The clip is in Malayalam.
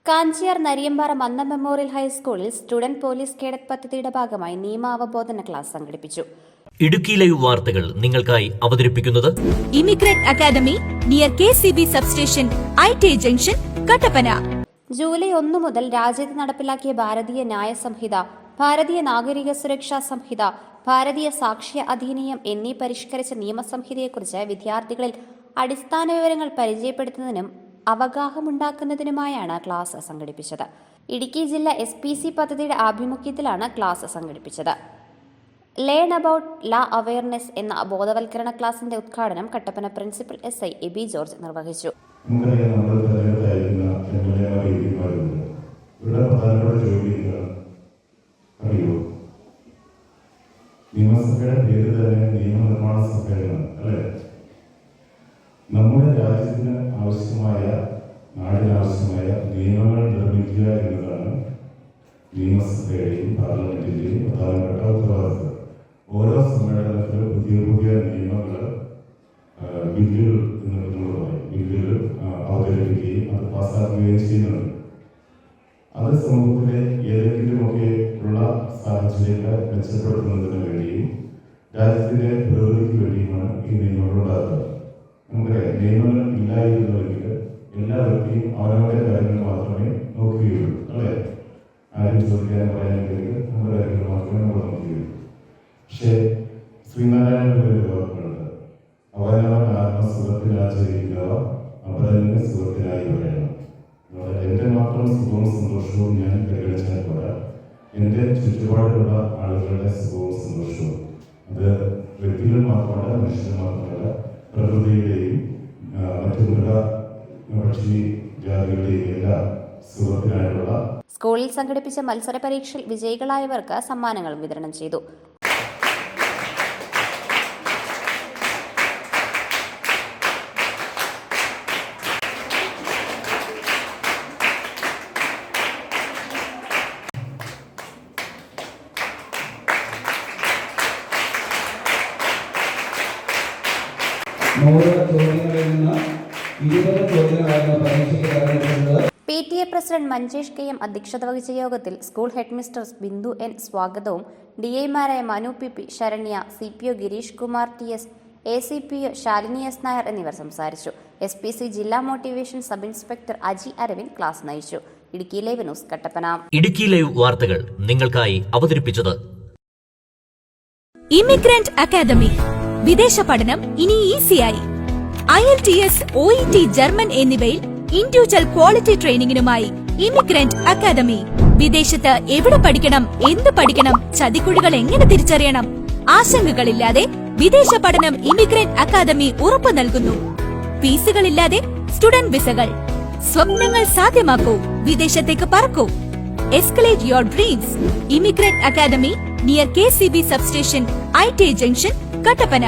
കാഞ്ചിയാർ നരിയമ്പാറ മന്ന മെമ്മോറിയൽ ഹൈസ്കൂളിൽ സ്റ്റുഡന്റ് പോലീസ് കേഡറ്റ് പദ്ധതിയുടെ ഭാഗമായി നിയമാവബോധന ക്ലാസ് സംഘടിപ്പിച്ചു. ഇടുക്കി ലൈവ് വാർത്തകൾ നിങ്ങൾക്കായി അവതരിപ്പിക്കുന്നത് immigrant academy near KCB substation ITA junction Kattappana. July 1 മുതൽ രാജ്യത്ത് നടപ്പിലാക്കിയ ഭാരതീയ ന്യായ സംഹിത, ഭാരതീയ നാഗരിക സുരക്ഷാ സംഹിത, ഭാരതീയ സാക്ഷ്യ അധിനിയം എന്നീ പരിഷ്കരിച്ച നിയമസംഹിതയെക്കുറിച്ച് വിദ്യാർത്ഥികളിൽ അടിസ്ഥാന വിവരങ്ങൾ പരിചയപ്പെടുത്തുന്നതിനും അവഗാഹമുണ്ടാക്കുന്നതിനുമായാണ് ക്ലാസ് സംഘടിപ്പിച്ചത്. ഇടുക്കി ജില്ലാ SPC പദ്ധതിയുടെ ആഭിമുഖ്യത്തിലാണ് ക്ലാസ് സംഘടിപ്പിച്ചത്. ലേൺ അബൌട്ട് ലാ അവയർനെസ് എന്ന ബോധവൽക്കരണ ക്ലാസിന്റെ ഉദ്ഘാടനം കട്ടപ്പന പ്രിൻസിപ്പൽ SI എബി ജോർജ് നിർവഹിച്ചു. നിയമസഭയുടെ പേര് തന്നെ നിയമനിർമ്മാണ സഭയാണ് അല്ലേ? നമ്മുടെ രാജ്യത്തിന് ആവശ്യമായ, നാടിനാവശ്യമായ നിയമങ്ങൾ നിർമ്മിക്കുക എന്നതാണ് നിയമസഭയുടെയും പാർലമെന്റിന്റെയും പ്രധാനപ്പെട്ട ഉത്തരവാദിത്വം. ഓരോ സമ്മേളനത്തിലും പുതിയ പുതിയ നിയമങ്ങൾ, ബില്ലുകൾ അവതരിപ്പിക്കുകയും അത് പാസ്സാക്കുകയും ചെയ്യുന്നുണ്ട്. അത് സമൂഹത്തിലെ ഏതെങ്കിലുമൊക്കെ ഉള്ള സാഹചര്യങ്ങളെ മെച്ചപ്പെടുത്തുന്നതിന് വേണ്ടിയും രാജ്യത്തിന്റെ പുരോഗതിക്ക് വേണ്ടിയുമാണ് ഈ നിയമങ്ങൾ ഉണ്ടാകുന്നത്. നമുക്കറിയാം, നിയമങ്ങൾ ഇല്ലായിരുന്നുവെങ്കിൽ എല്ലാ വ്യക്തിയും അവനവരുടെ കാര്യങ്ങൾ മാത്രമേ നോക്കുകയുള്ളൂ അല്ലേ? ആരും ചോദിക്കാൻ പറയാനെങ്കിൽ നമ്മുടെ കാര്യങ്ങൾ മാത്രമേ നമ്മൾ നോക്കുകയുള്ളൂ. പക്ഷേ ശ്രീനാരായണ വാക്കുകളുണ്ട്, അവനവൻ ആത്മസുഖത്തിനാചരിക്കുക, അവനെ സുഖത്തിനായി പറയണം. എൻ്റെ മാത്രം സുഖവും സന്തോഷവും ഞാൻ പരിഗണിച്ചാൽ പോരാ, എൻ്റെ ചുറ്റുപാടുള്ള ആളുകളുടെ സുഖവും സന്തോഷവും. അത് വ്യക്തികൾ മാത്രമല്ല, മനുഷ്യർ മാത്രമല്ല, പ്രകൃതിയുടെയും മറ്റു മൃഗപക്ഷി ജാതികളുടെയും എല്ലാ സുഖത്തിനായുള്ള. സ്കൂളിൽ സംഘടിപ്പിച്ച മത്സര പരീക്ഷയിൽ വിജയികളായവർക്ക് സമ്മാനങ്ങൾ വിതരണം ചെയ്തു. PTA പ്രസിഡന്റ് മഞ്ചേഷ് KM അധ്യക്ഷത വഹിച്ച യോഗത്തിൽ school head mistress Bindu N സ്വാഗതവും DIമാരായ Manu PP, Saranya, CPO Girish Kumar TS, ACPO Shalini S Nair എന്നിവർ സംസാരിച്ചു. SPC ജില്ലാ motivation sub inspector Aji Aravind class നയിച്ചു. Idukki live news Kattappana. Idukki live വാർത്തകൾ നിങ്ങൾക്കായി അവതരിപ്പിച്ചത് ഇമിഗ്രന്റ് അക്കാദമി. വിദേശ പഠനം ഇനി ഈസിയായി. IELTS, OET, ജർമ്മൻ എന്നിവയിൽ ഇൻഡിവിജ്വൽ ക്വാളിറ്റി ട്രെയിനിങ്ങിനുമായി ഇമിഗ്രന്റ് അക്കാദമി. വിദേശത്ത് എവിടെ പഠിക്കണം, എന്ത് പഠിക്കണം, ചതിക്കുഴികൾ എങ്ങനെ തിരിച്ചറിയണം, ആശങ്കകളില്ലാതെ വിദേശ പഠനം ഇമിഗ്രന്റ് അക്കാദമി ഉറപ്പു നൽകുന്നു. ഫീസുകളില്ലാതെ സ്റ്റുഡന്റ് വിസകൾ. സ്വപ്നങ്ങൾ സാധ്യമാക്കൂ, വിദേശത്തേക്ക് പറക്കൂ. Escalate your dreams. Immigrant academy near KCB substation ITA junction Kattappana.